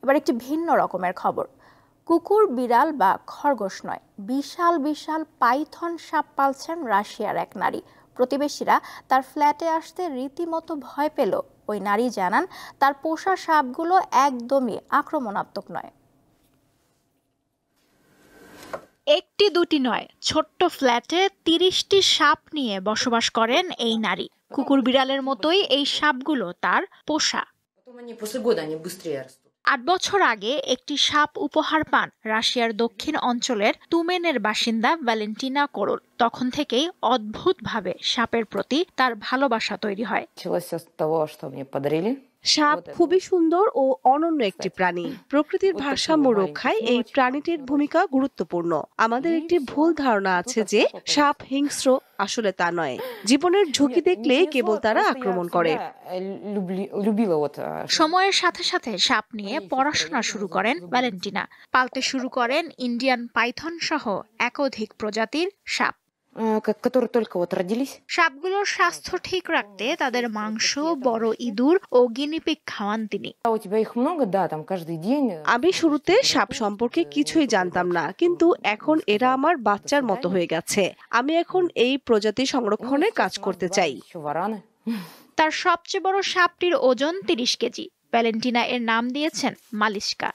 এবার একটি ভিন্ন রকমের খবর। কুকুর, বিড়াল বা খরগোশ নয়, বিশাল বিশাল পাইথন সাপ পালছেন রাশিয়ার এক নারী। প্রতিবেশীরা তার ফ্ল্যাটে আসতে রীতিমতো ভয় পেল। ওই নারী জানান, তার পোষা সাপগুলো একদমই আক্রমণাত্মক নয়। একটি দুটি নয়, ছোট্ট ফ্ল্যাটে ৩০টি সাপ নিয়ে বসবাস করেন এই নারী। কুকুর বিড়ালের মতোই এই সাপগুলো তার পোষা। ৮ বছর আগে একটি সাপ উপহার পান রাশিয়ার দক্ষিণ অঞ্চলের তুমেনের বাসিন্দা ভ্যালেন্টিনা কোরল। তখন থেকেই অদ্ভুতভাবে সাপের প্রতি তার ভালোবাসা তৈরি হয়। সাপ খুবই সুন্দর ও অনন্য একটি প্রাণী। প্রকৃতির ভারসাম্য রক্ষায় এই প্রাণীটির ভূমিকা গুরুত্বপূর্ণ। আমাদের একটি ভুল ধারণা আছে যে সাপ হিংস্র, আসলে তা নয়। জীবনের ঝুঁকি দেখলে কেবল তারা আক্রমণ করে। সময়ের সাথে সাথে সাপ নিয়ে পড়াশোনা শুরু করেন ভ্যালেন্টিনা। পালতে শুরু করেন ইন্ডিয়ান পাইথন সহ একাধিক প্রজাতির সাপ। সাপগুলোর স্বাস্থ্য ঠিক রাখতে তাদের মাংস, বড় ইঁদুর ও গিনিপিগ খাওয়ান তিনি। আমি শুরুতে সাপ সম্পর্কে কিছুই জানতাম না, কিন্তু এখন এরা আমার বাচ্চার মতো হয়ে গেছে। আমি এখন এই প্রজাতি সংরক্ষণে কাজ করতে চাই। তার সবচেয়ে বড় সাপটির ওজন ৩০ কেজি। ভ্যালেন্টিনা এর নাম দিয়েছেন মালিশকা।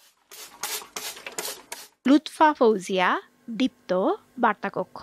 লুৎফা ফৌজিয়া, দীপ্ত, বার্তাকক্ষ।